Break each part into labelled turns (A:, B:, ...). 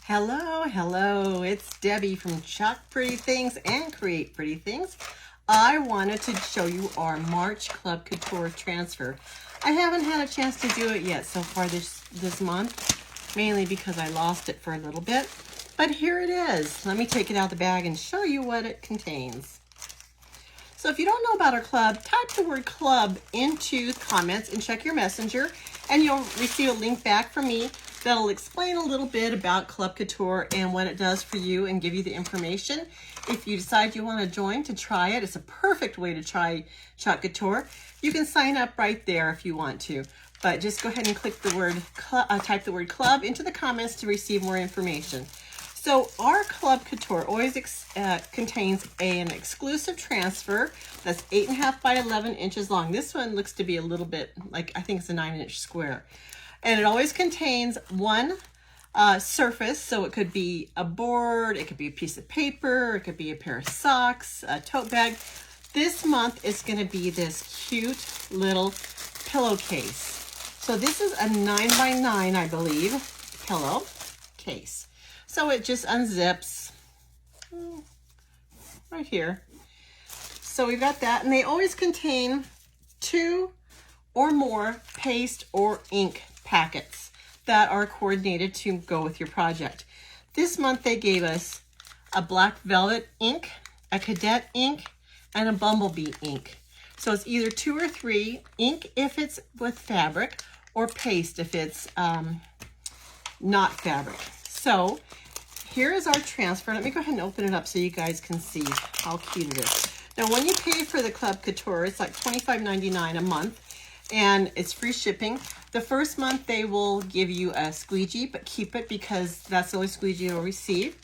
A: Hello, it's Debbie from Chalk Pretty Things and Create Pretty Things. I wanted to show you our March Club Couture transfer. I haven't had a chance to do it yet so far this month, mainly because I lost it for a little bit. But here it is. Let me take it out of the bag and show you what it contains. So if you don't know about our club, type the word club into the comments and check your messenger, and you'll receive a link back from me that'll explain a little bit about Club Couture and what it does for you and give you the information. If you decide you want to join to try it, it's a perfect way to try Chalk Couture. You can sign up right there if you want to, but just go ahead and click the word type the word club into the comments to receive more information. So our Club Couture always contains an exclusive transfer that's 8.5 by 11 inches long. This one looks to be a little bit like, I think it's a 9-inch square. And it always contains one surface, so it could be a board, it could be a piece of paper, it could be a pair of socks, a tote bag. This month it's going to be this cute little pillowcase. So this is a 9 by 9, I believe, pillow case. So it just unzips right here. So we've got that, and they always contain 2 or more paste or ink packets that are coordinated to go with your project. This month they gave us a black velvet ink, a cadet ink, and a bumblebee ink. So it's either 2 or 3, ink if it's with fabric, or paste if it's not fabric. So here is our transfer. Let me go ahead and open it up so you guys can see how cute it is. Now when you pay for the Club Couture, it's like $25.99 a month, and it's free shipping. The first month they will give you a squeegee, but keep it because that's the only squeegee you'll receive.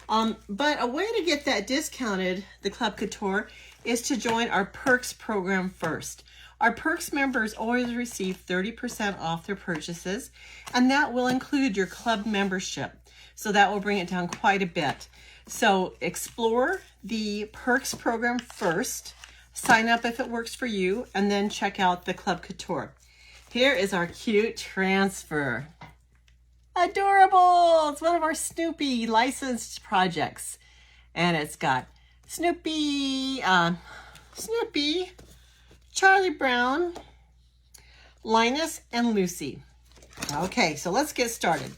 A: But a way to get that discounted, the Club Couture, is to join our Perks program first. Our Perks members always receive 30% off their purchases, and that will include your club membership. So that will bring it down quite a bit. So explore the Perks program first, sign up if it works for you, and then check out the Club Couture. Here is our cute transfer. Adorable! It's one of our Snoopy licensed projects. And it's got Snoopy, Charlie Brown, Linus, and Lucy. Okay, so let's get started.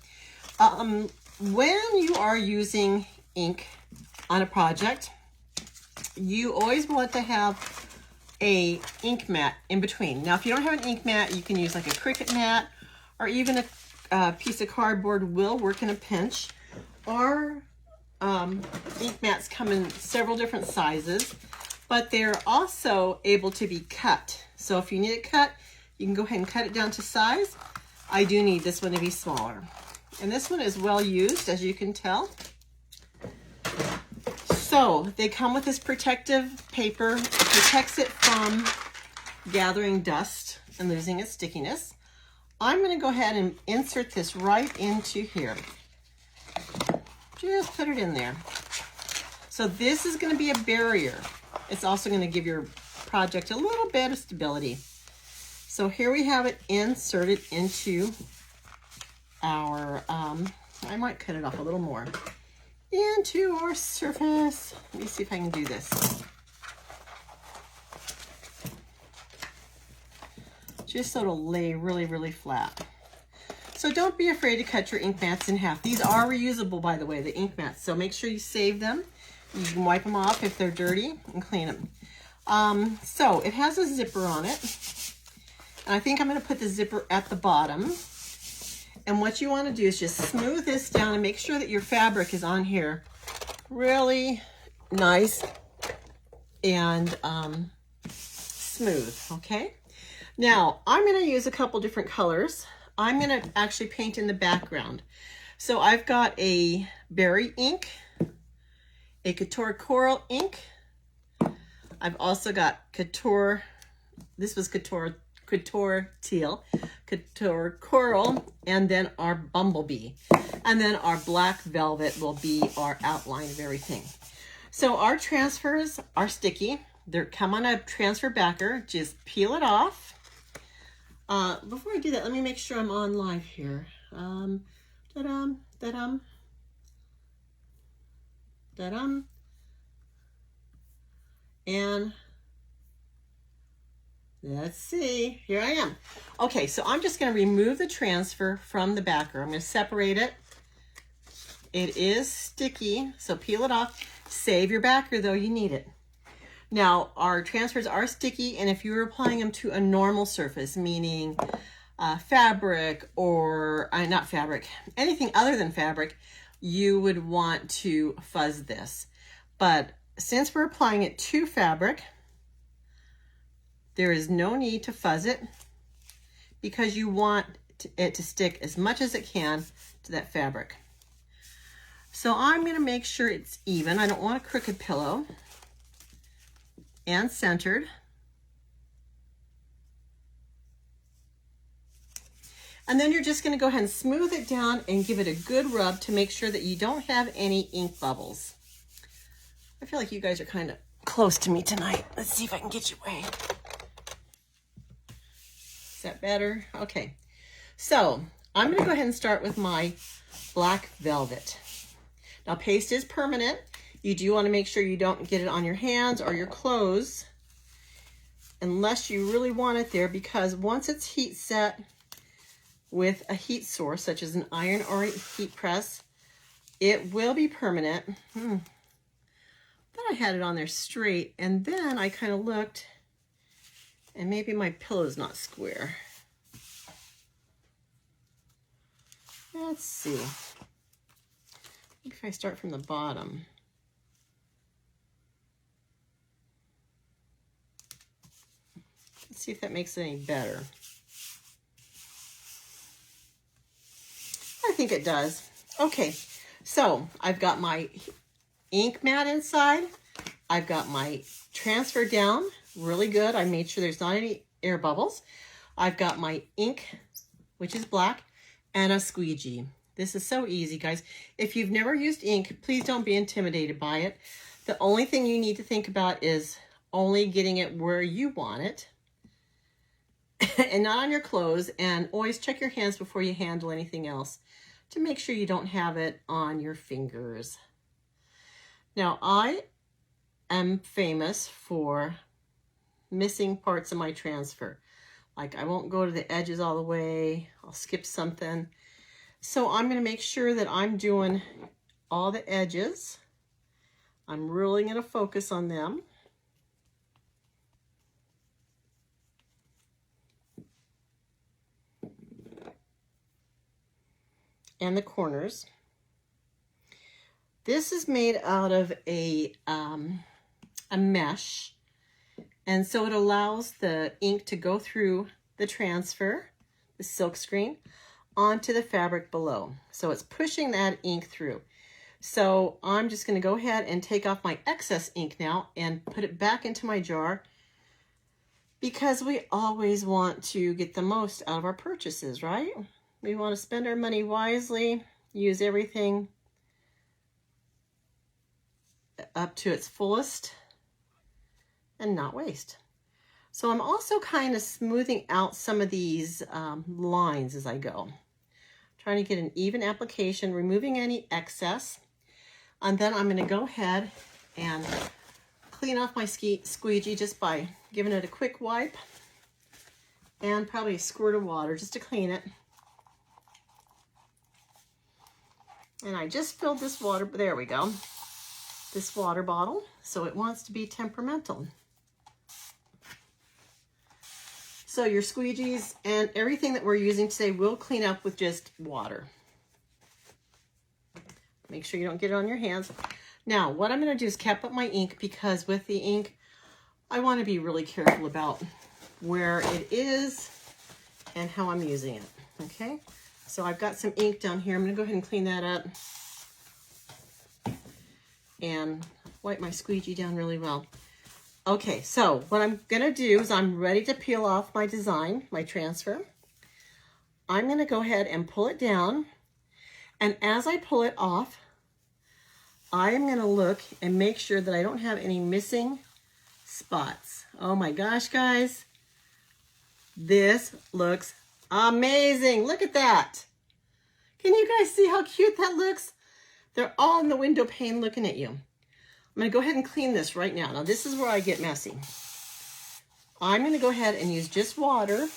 A: When you are using ink on a project, you always want to have a ink mat in between. Now, if you don't have an ink mat, you can use like a Cricut mat, or even a piece of cardboard will work in a pinch. Our ink mats come in several different sizes, but they're also able to be cut. So if you need it cut, you can go ahead and cut it down to size. I do need this one to be smaller. And this one is well used, as you can tell. So they come with this protective paper. It protects it from gathering dust and losing its stickiness. I'm going to go ahead and insert this right into here. Just put it in there. So this is going to be a barrier. It's also going to give your project a little bit of stability. So here we have it inserted into our, I might cut it off a little more, into our surface. Let me see if I can do this. Just so it'll lay really, really flat. So don't be afraid to cut your ink mats in half. These are reusable, by the way, the ink mats. So make sure you save them. You can wipe them off if they're dirty and clean them. So it has a zipper on it. And I think I'm going to put the zipper at the bottom. And what you want to do is just smooth this down and make sure that your fabric is on here really nice and smooth, okay? Now, I'm going to use a couple different colors. I'm going to actually paint in the background. So I've got a berry ink, a Couture Coral ink. I've also got Couture, this was Couture Teal, Couture Coral, and then our Bumblebee. And then our black velvet will be our outline of everything. So our transfers are sticky. They come on a transfer backer. Just peel it off. Before I do that, let me make sure I'm on live here. Ta-dum, ta-dum. Da-dum. And let's see, here I am. Okay, so I'm just going to remove the transfer from the backer. I'm going to separate it. It is sticky, so peel it off. Save your backer though, you need it. Now, our transfers are sticky, and if you're applying them to a normal surface, meaning fabric or, not fabric, anything other than fabric, you would want to fuzz this. But since we're applying it to fabric, there is no need to fuzz it because you want it to stick as much as it can to that fabric. So I'm going to make sure it's even. I don't want a crooked pillow, and centered. And then you're just going to go ahead and smooth it down and give it a good rub to make sure that you don't have any ink bubbles. I feel like you guys are kind of close to me tonight. Let's see if I can get you away. Is that better? Okay. So I'm going to go ahead and start with my black velvet. Now, paste is permanent. You do want to make sure you don't get it on your hands or your clothes unless you really want it there, because once it's heat set with a heat source, such as an iron or a heat press, it will be permanent. But I had it on there straight, and then I kind of looked, and maybe my pillow's not square. Let's see. If I start from the bottom. Let's see if that makes it any better. I think it does. Okay, so I've got my ink mat inside. I've got my transfer down really good. I made sure there's not any air bubbles. I've got my ink, which is black, and a squeegee. This is so easy, guys. If you've never used ink, please don't be intimidated by it. The only thing you need to think about is only getting it where you want it and not on your clothes. And always check your hands before you handle anything else to make sure you don't have it on your fingers. Now, I am famous for missing parts of my transfer. Like, I won't go to the edges all the way. I'll skip something. So I'm going to make sure that I'm doing all the edges. I'm really going to focus on them. And the corners. This is made out of a mesh, and so it allows the ink to go through the transfer, the silkscreen, onto the fabric below. So it's pushing that ink through. So I'm just going to go ahead and take off my excess ink now and put it back into my jar, because we always want to get the most out of our purchases, right? We want to spend our money wisely, use everything up to its fullest, and not waste. So I'm also kind of smoothing out some of these lines as I go. Trying to get an even application, removing any excess. And then I'm going to go ahead and clean off my squeegee just by giving it a quick wipe and probably a squirt of water just to clean it. And I just filled this water, there we go, this water bottle, so it wants to be temperamental. So your squeegees and everything that we're using today will clean up with just water. Make sure you don't get it on your hands. Now, what I'm going to do is cap up my ink, because with the ink, I want to be really careful about where it is and how I'm using it, okay? So I've got some ink down here. I'm going to go ahead and clean that up and wipe my squeegee down really well. Okay, so what I'm going to do is I'm ready to peel off my design, my transfer. I'm going to go ahead and pull it down. And as I pull it off, I am going to look and make sure that I don't have any missing spots. Oh my gosh, guys. This looks amazing. Look at that. Can you guys see how cute that looks? They're all in the window pane looking at you. I'm going to go ahead and clean this right now. Now this is where I get messy. I'm going to go ahead and use just water,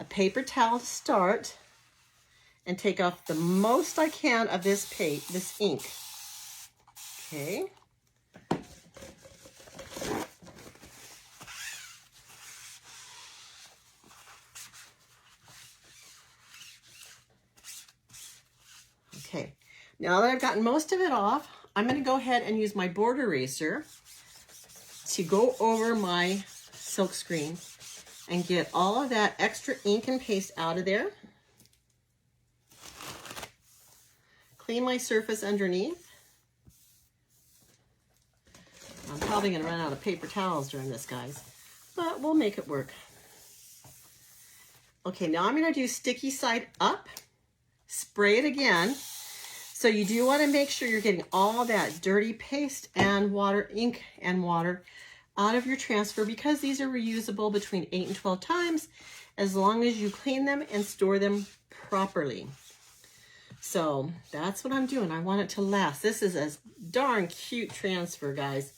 A: a paper towel to start, and take off the most I can of this ink. Okay. Okay, now that I've gotten most of it off, I'm going to go ahead and use my board eraser to go over my silk screen and get all of that extra ink and paste out of there. Clean my surface underneath. I'm probably going to run out of paper towels during this, guys, but we'll make it work. Okay, now I'm going to do sticky side up, spray it again. So you do want to make sure you're getting all that dirty paste and water, ink and water out of your transfer, because these are reusable between 8 and 12 times as long as you clean them and store them properly. So that's what I'm doing. I want it to last. This is a darn cute transfer, guys.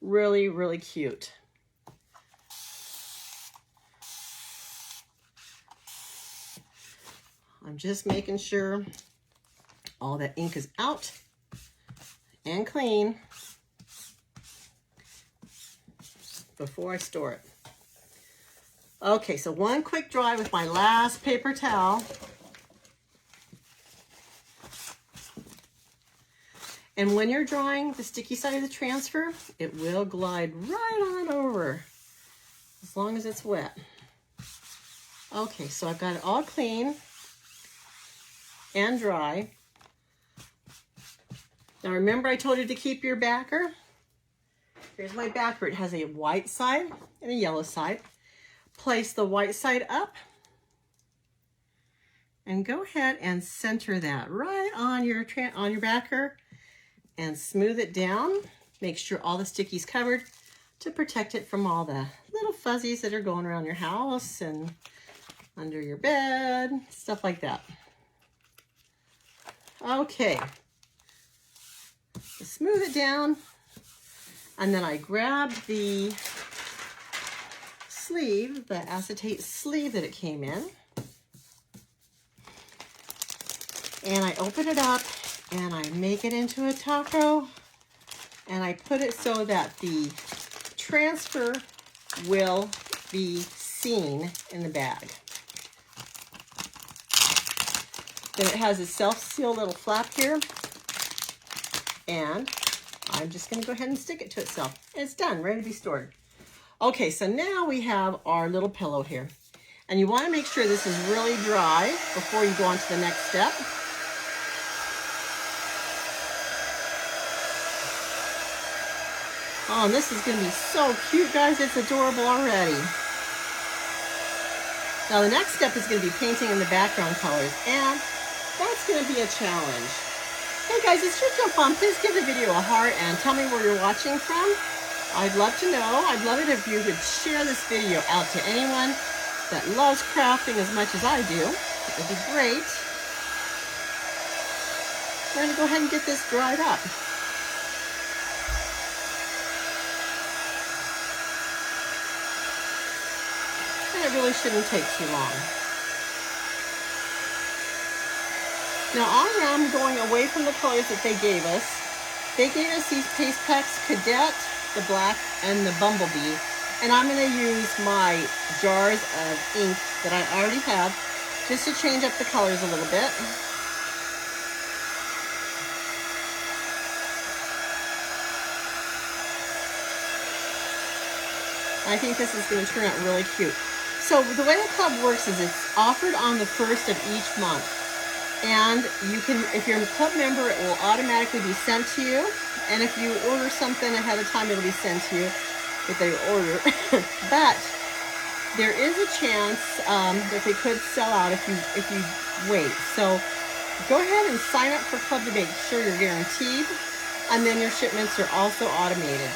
A: Really, really cute. I'm just making sure all that ink is out and clean before I store it. Okay, so one quick dry with my last paper towel. And when you're drying the sticky side of the transfer, it will glide right on over as long as it's wet. Okay, so I've got it all clean and dry. Now remember I told you to keep your backer? Here's my backer. It has a white side and a yellow side. Place the white side up and go ahead and center that right on your backer and smooth it down. Make sure all the sticky's covered to protect it from all the little fuzzies that are going around your house and under your bed, stuff like that. Okay. Smooth it down, and then I grab the sleeve, the acetate sleeve that it came in, and I open it up and I make it into a taco, and I put it so that the transfer will be seen in the bag. Then it has a self-seal little flap here, and I'm just going to go ahead and stick it to itself. It's done, ready to be stored. Okay, so now we have our little pillow here. And you want to make sure this is really dry before you go on to the next step. Oh, and this is going to be so cute, guys. It's adorable already. Now the next step is going to be painting in the background colors, and that's going to be a challenge. Hey guys, it's your Jump On. Please give the video a heart and tell me where you're watching from. I'd love to know. I'd love it if you could share this video out to anyone that loves crafting as much as I do. It'd be great. We're going to go ahead and get this dried up. And it really shouldn't take too long. Now I am going away from the colors that they gave us. They gave us these Paste Packs Cadet, the black, and the Bumblebee. And I'm going to use my jars of ink that I already have just to change up the colors a little bit. I think this is going to turn out really cute. So the way the club works is it's offered on the 1st of each month. And you can, if you're a club member, it will automatically be sent to you. And if you order something ahead of time, it'll be sent to you if they order. But there is a chance that they could sell out if you wait. So go ahead and sign up for Club to make sure you're guaranteed. And then your shipments are also automated.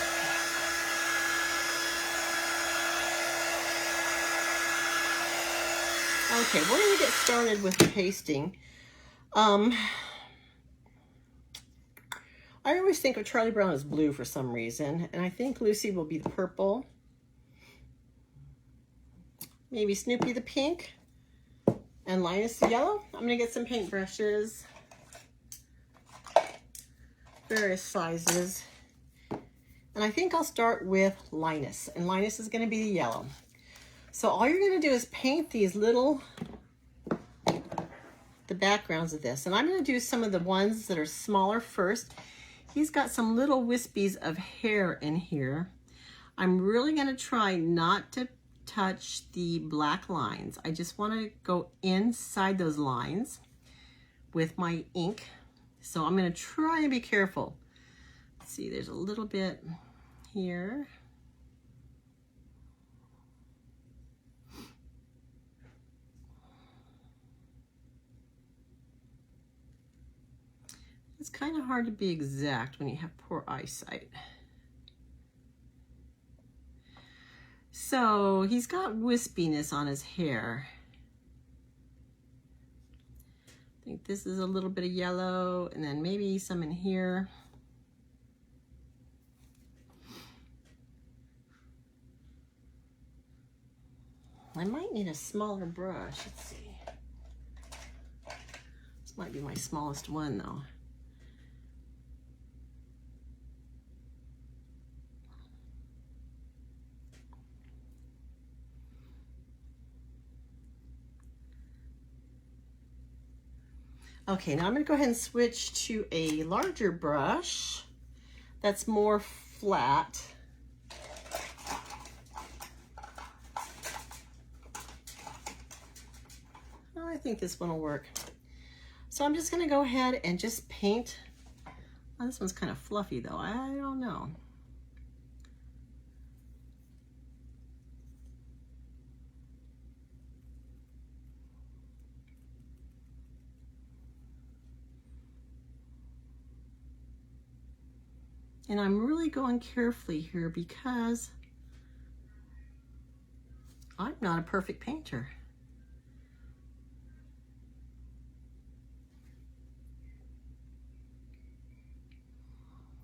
A: Okay, we're going to get started with the pasting. I always think of Charlie Brown as blue for some reason, and I think Lucy will be the purple. Maybe Snoopy the pink, and Linus the yellow. I'm gonna get some paint brushes, various sizes. And I think I'll start with Linus, and Linus is gonna be the yellow. So all you're gonna do is paint these little, the backgrounds of this. And I'm gonna do some of the ones that are smaller first. He's got some little wispies of hair in here. I'm really gonna try not to touch the black lines. I just wanna go inside those lines with my ink. So I'm gonna try and be careful. Let's see, there's a little bit here. It's kind of hard to be exact when you have poor eyesight. So he's got wispiness on his hair. I think this is a little bit of yellow, and then maybe some in here. I might need a smaller brush. Let's see. This might be my smallest one though. Okay, now I'm going to go ahead and switch to a larger brush that's more flat. I think this one will work. So I'm just going to go ahead and just paint. Oh, this one's kind of fluffy though. I don't know. And I'm really going carefully here because I'm not a perfect painter.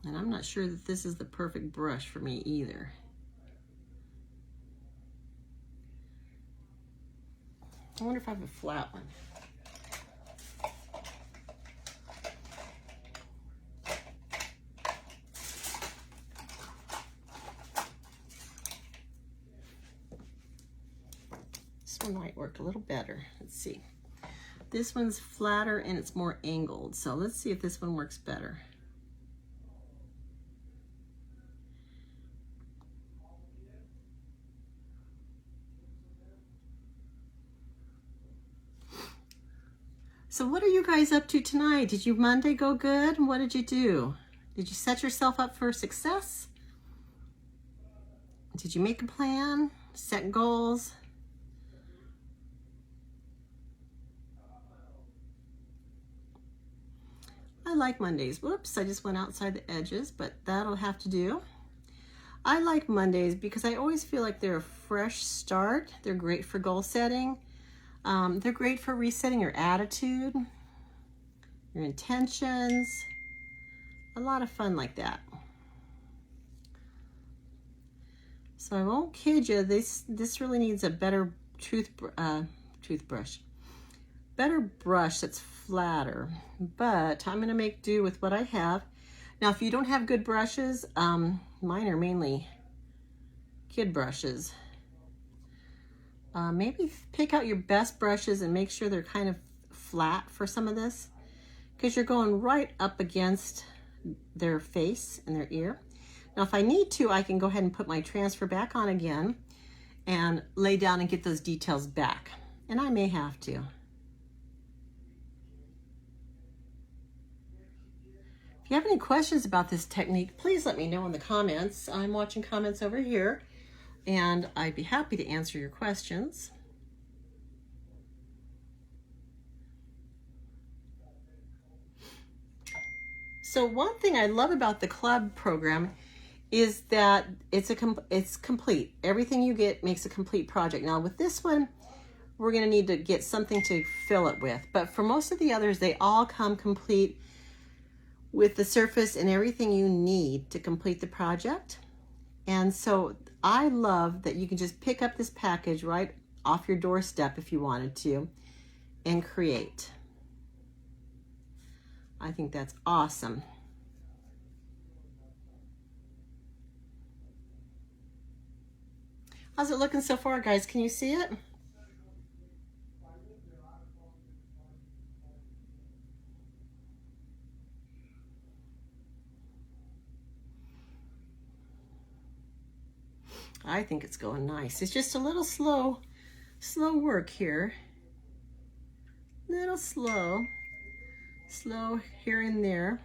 A: And I'm not sure that this is the perfect brush for me either. I wonder if I have a flat one. This one might work a little better. Let's see. This one's flatter and it's more angled. So let's see if this one works better. So what are you guys up to tonight? Did your Monday go good? What did you do? Did you set yourself up for success? Did you make a plan? Set goals? I like Mondays. Whoops, I just went outside the edges, but that'll have to do. I like Mondays because I always feel like they're a fresh start. They're great for goal setting. They're great for resetting your attitude, your intentions, a lot of fun like that. So I won't kid you, this really needs a better toothbrush, better brush that's flatter, but I'm gonna make do with what I have. Now, if you don't have good brushes, mine are mainly kid brushes. Maybe pick out your best brushes and make sure they're kind of flat for some of this, because you're going right up against their face and their ear. Now, if I need to, I can go ahead and put my transfer back on again and lay down and get those details back. And I may have to. If you have any questions about this technique, please let me know in the comments. I'm watching comments over here, and I'd be happy to answer your questions. So one thing I love about the club program is that it's complete. Everything you get makes a complete project. Now with this one, we're gonna need to get something to fill it with. But for most of the others, they all come complete with the surface and everything you need to complete the project. And so I love that you can just pick up this package right off your doorstep if you wanted to and create. I think that's awesome. How's it looking so far, guys? Can you see it? I think it's going nice. It's just a little slow work here. Little slow here and there.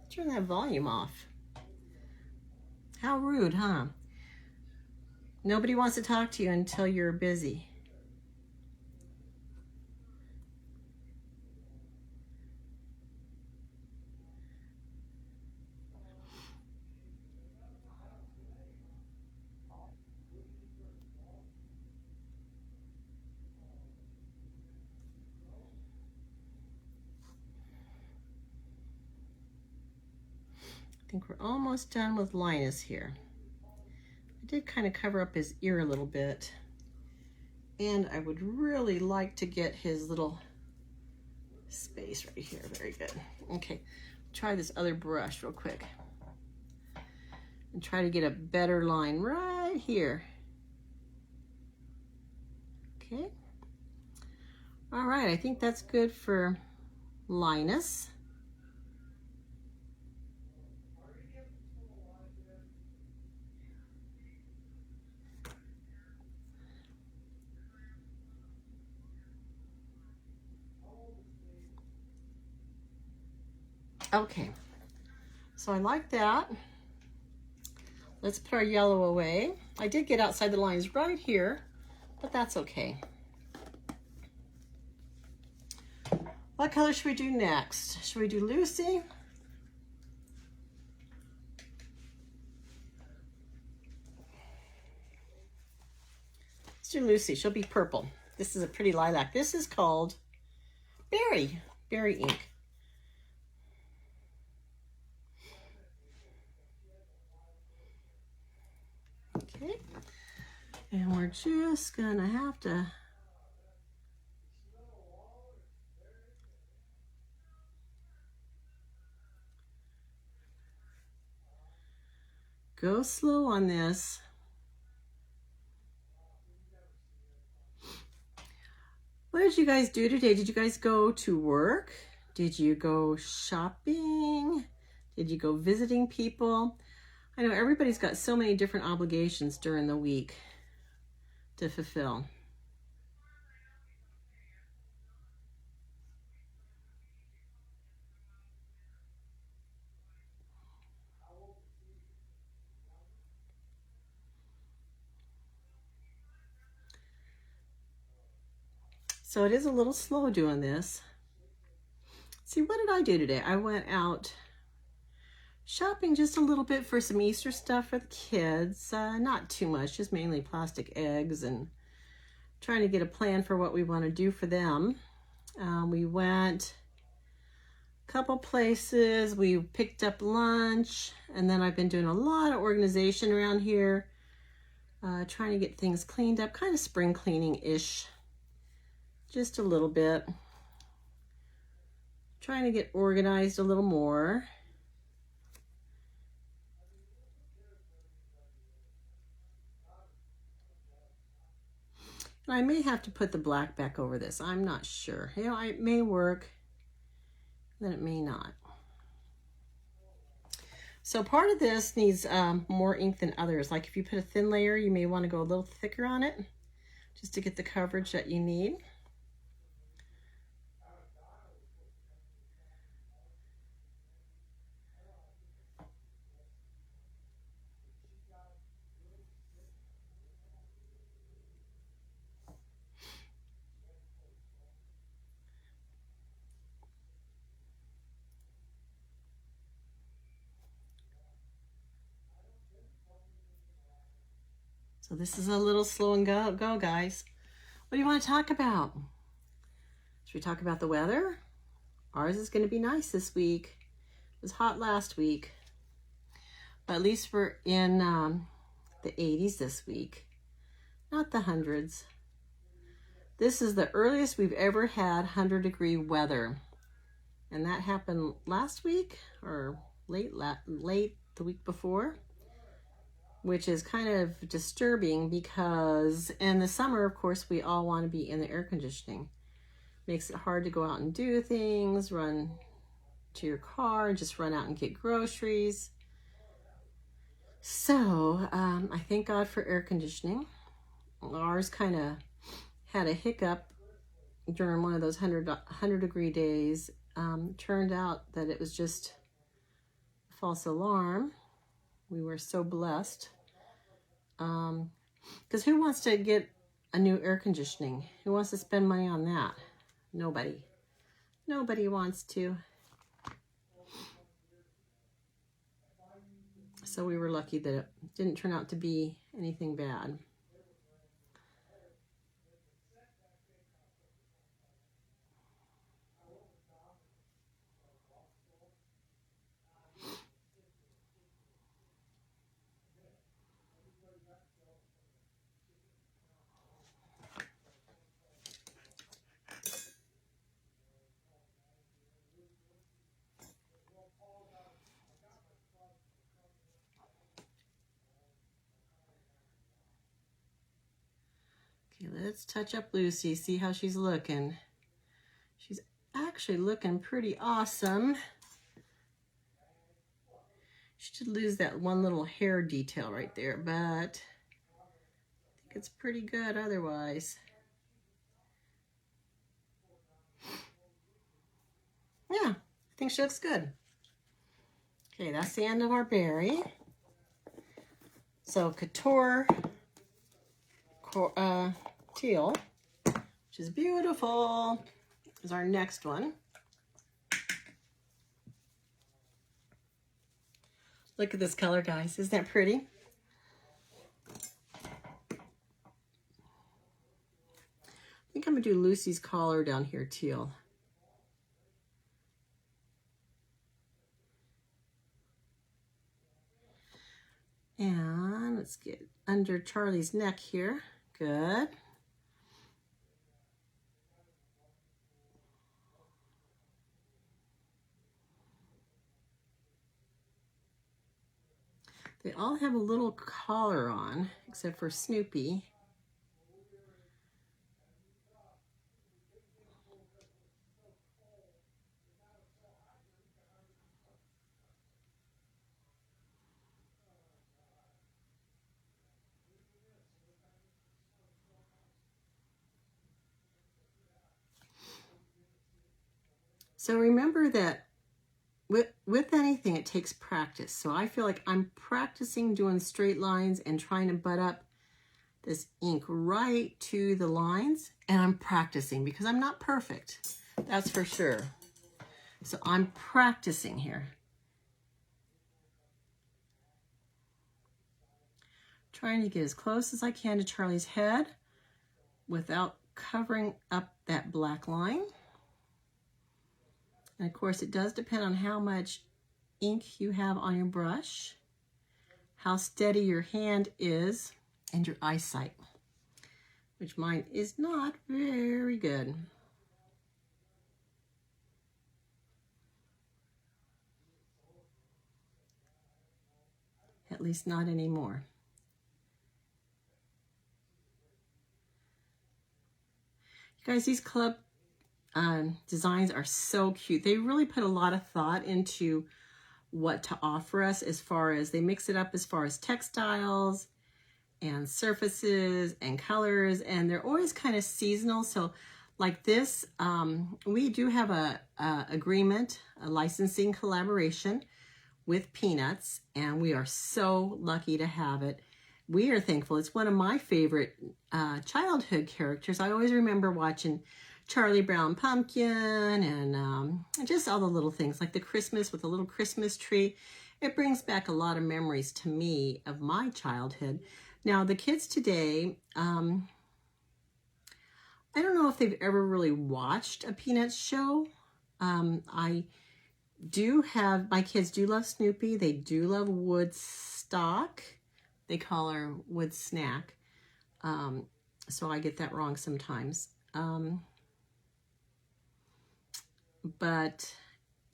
A: Turn that volume off. How rude, huh? Nobody wants to talk to you until you're busy. I think we're almost done with Linus here. I did kind of cover up his ear a little bit. And I would really like to get his little space right here. Very good. Okay, try this other brush real quick. And try to get a better line right here. Okay. All right, I think that's good for Linus. Okay, so I like that. Let's put our yellow away. I did get outside the lines right here, but that's okay. What color should we do next? Should we do Lucy? Let's do Lucy. She'll be purple. This is a pretty lilac. This is called Berry ink. Okay, and we're just gonna have to go slow on this. What did you guys do today? Did you guys go to work? Did you go shopping? Did you go visiting people? I know everybody's got so many different obligations during the week to fulfill. So it is a little slow doing this. See, what did I do today? I went out shopping just a little bit for some Easter stuff for the kids. Not too much, just mainly plastic eggs and trying to get a plan for what we want to do for them. We went a couple places. We picked up lunch, and then I've been doing a lot of organization around here, trying to get things cleaned up, kind of spring cleaning-ish, just a little bit. Trying to get organized a little more. I may have to put the black back over this. I'm not sure. You know, it may work, then it may not. So part of this needs more ink than others. Like if you put a thin layer, you may want to go a little thicker on it just to get the coverage that you need. So this is a little slow and go, guys. What do you want to talk about? Should we talk about the weather? Ours is going to be nice this week. It was hot last week, but at least we're in the 80s this week, not the hundreds. This is the earliest we've ever had 100-degree weather, and that happened last week or late the week before, which is kind of disturbing because in the summer, of course, we all want to be in the air conditioning. Makes it hard to go out and do things, run to your car, just run out and get groceries. So I thank God for air conditioning. Ours kind of had a hiccup during one of those 100-degree days. Turned out that it was just a false alarm. We were so blessed. Because who wants to get a new air conditioning? Who wants to spend money on that? Nobody. Nobody wants to. So we were lucky that it didn't turn out to be anything bad. Okay, let's touch up Lucy, see how she's looking. She's actually looking pretty awesome. She did lose that one little hair detail right there, but I think it's pretty good otherwise. Yeah, I think she looks good. Okay, that's the end of our berry. So Couture teal, which is beautiful, is our next one. Look at this color, guys. Isn't that pretty? I think I'm gonna do Lucy's collar down here, teal. And let's get under Charlie's neck here. Good. They all have a little collar on, except for Snoopy. So remember that with anything, it takes practice. So I feel like I'm practicing doing straight lines and trying to butt up this ink right to the lines. And I'm practicing because I'm not perfect. That's for sure. So I'm practicing here. Trying to get as close as I can to Charlie's head without covering up that black line. And of course, it does depend on how much ink you have on your brush, how steady your hand is, and your eyesight, which mine is not very good. At least not anymore. You guys, these club designs are so cute. They really put a lot of thought into what to offer us as far as they mix it up as far as textiles and surfaces and colors, and they're always kind of seasonal. So like this, we do have a agreement, a licensing collaboration with Peanuts, and we are so lucky to have it. We are thankful. It's one of my favorite childhood characters. I always remember watching Charlie Brown Pumpkin and just all the little things like the Christmas with the little Christmas tree. It brings back a lot of memories to me of my childhood. Now, the kids today, I don't know if they've ever really watched a Peanuts show. I do have, my kids do love Snoopy. They do love Woodstock. They call her Wood Snack. So I get that wrong sometimes. And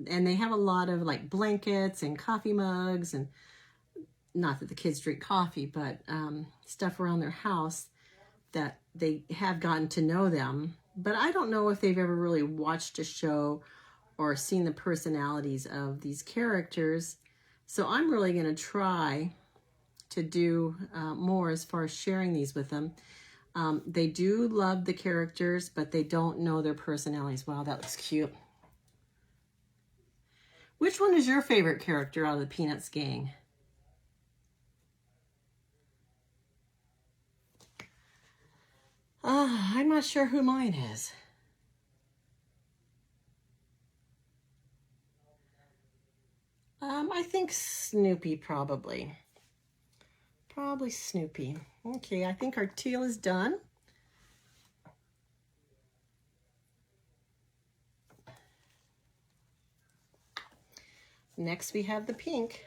A: they have a lot of like blankets and coffee mugs, and not that the kids drink coffee, but stuff around their house that they have gotten to know them. But I don't know if they've ever really watched a show or seen the personalities of these characters. So I'm really going to try to do more as far as sharing these with them. They do love the characters, but they don't know their personalities. Wow, that looks cute. Which one is your favorite character out of the Peanuts gang? I'm not sure who mine is. I think Snoopy probably. Probably Snoopy. Okay, I think our teal is done. Next we have the pink.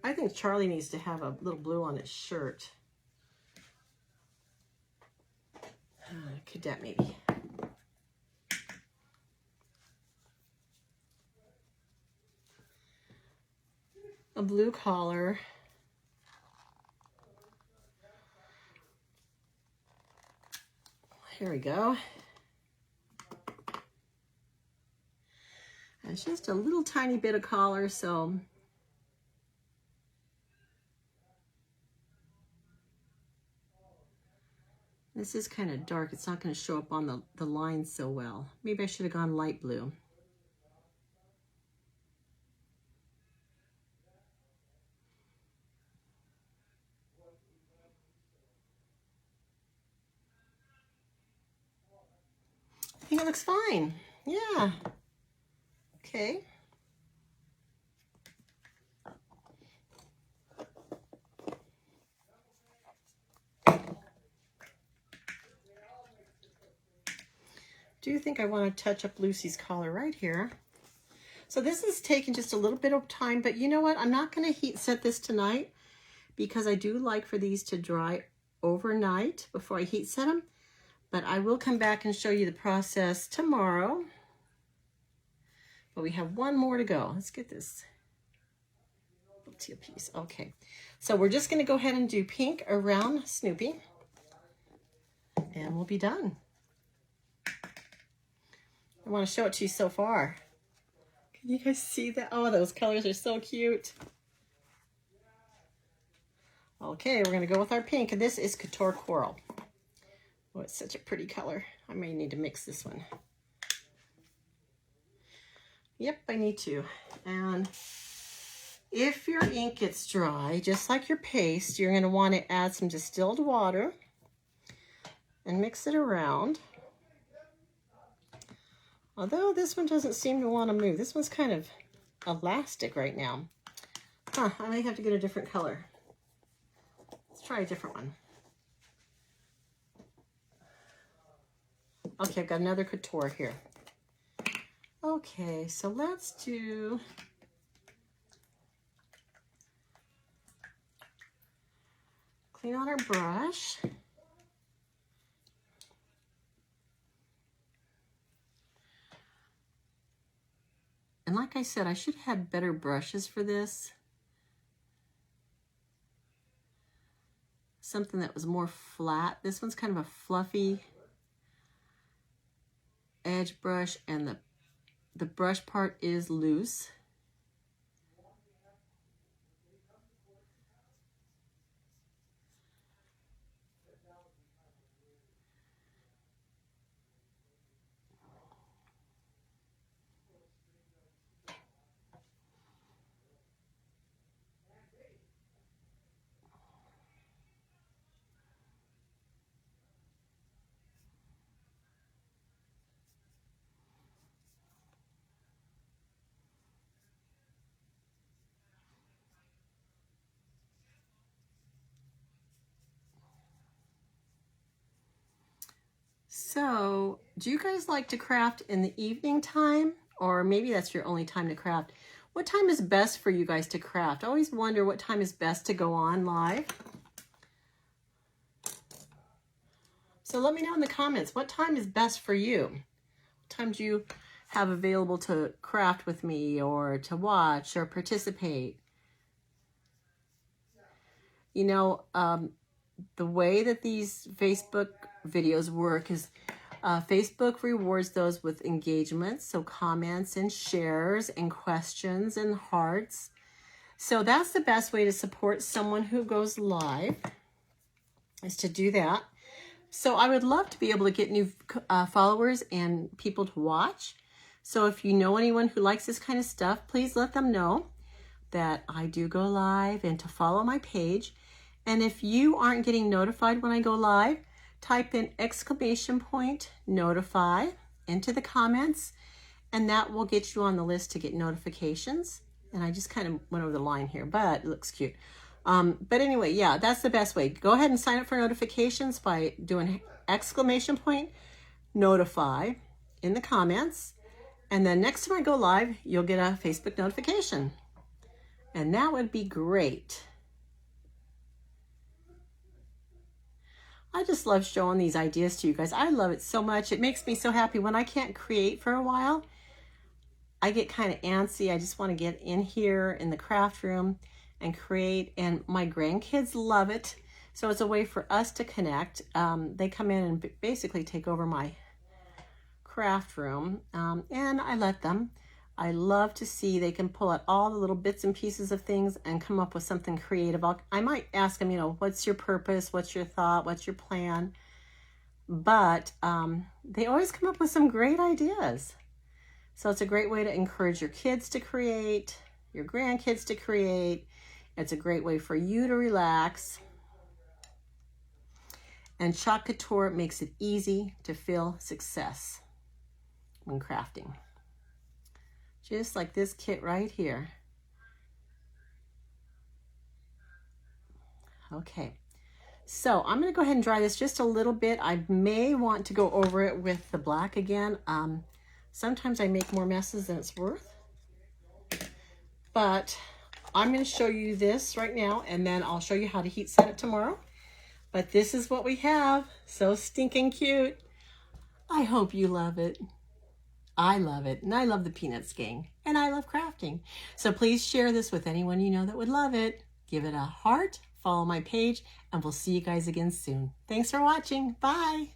A: I think Charlie needs to have a little blue on his shirt. Cadet maybe. A blue collar. Here we go. And it's just a little tiny bit of collar, so this is kind of dark. It's not going to show up on the lines so well. Maybe I should have gone light blue. I think it looks fine. Yeah. Okay. Do you think I want to touch up Lucy's collar right here? So this is taking just a little bit of time, but you know what? I'm not going to heat set this tonight because I do like for these to dry overnight before I heat set them. But I will come back and show you the process tomorrow. But we have one more to go. Let's get this little teal piece. Okay, so we're just going to go ahead and do pink around Snoopy, and we'll be done. I want to show it to you so far. Can you guys see that? Oh, those colors are so cute. Okay, we're going to go with our pink, and this is Couture Coral. Oh, it's such a pretty color. I may need to mix this one. Yep, I need to. And if your ink gets dry, just like your paste, you're going to want to add some distilled water and mix it around. Although this one doesn't seem to want to move. This one's kind of elastic right now. Huh, I may have to get a different color. Let's try a different one. Okay, I've got another Couture here. Okay, so let's do clean out our brush. And like I said, I should have better brushes for this. Something that was more flat. This one's kind of a fluffy edge brush, and the brush part is loose. So, do you guys like to craft in the evening time? Or maybe that's your only time to craft. What time is best for you guys to craft? I always wonder what time is best to go on live. So let me know in the comments, what time is best for you? What time do you have available to craft with me or to watch or participate? You know, the way that these Facebook videos work is Facebook rewards those with engagements, so comments and shares and questions and hearts. So that's the best way to support someone who goes live, is to do that. So I would love to be able to get new followers and people to watch. So if you know anyone who likes this kind of stuff, please let them know that I do go live and to follow my page. And if you aren't getting notified when I go live, type in !notify into the comments, and that will get you on the list to get notifications. And I just kind of went over the line here, but it looks cute. But anyway, yeah, that's the best way. Go ahead and sign up for notifications by doing !notify in the comments. And then next time I go live, you'll get a Facebook notification. And that would be great. I just love showing these ideas to you guys. I love it so much. It makes me so happy. When I can't create for a while, I get kind of antsy. I just want to get in here in the craft room and create, and my grandkids love it. So it's a way for us to connect. They come in and basically take over my craft room, and I let them. I love to see they can pull out all the little bits and pieces of things and come up with something creative. I might ask them, you know, what's your purpose? What's your thought? What's your plan? But they always come up with some great ideas. So it's a great way to encourage your kids to create, your grandkids to create. It's a great way for you to relax. And Chalk Couture makes it easy to feel success when crafting. Just like this kit right here. Okay, so I'm going to go ahead and dry this just a little bit. I may want to go over it with the black again. Sometimes I make more messes than it's worth. But I'm going to show you this right now, and then I'll show you how to heat set it tomorrow. But this is what we have. So stinking cute. I hope you love it. I love it, and I love the Peanuts gang, and I love crafting. So please share this with anyone you know that would love it. Give it a heart, follow my page, and we'll see you guys again soon. Thanks for watching. Bye.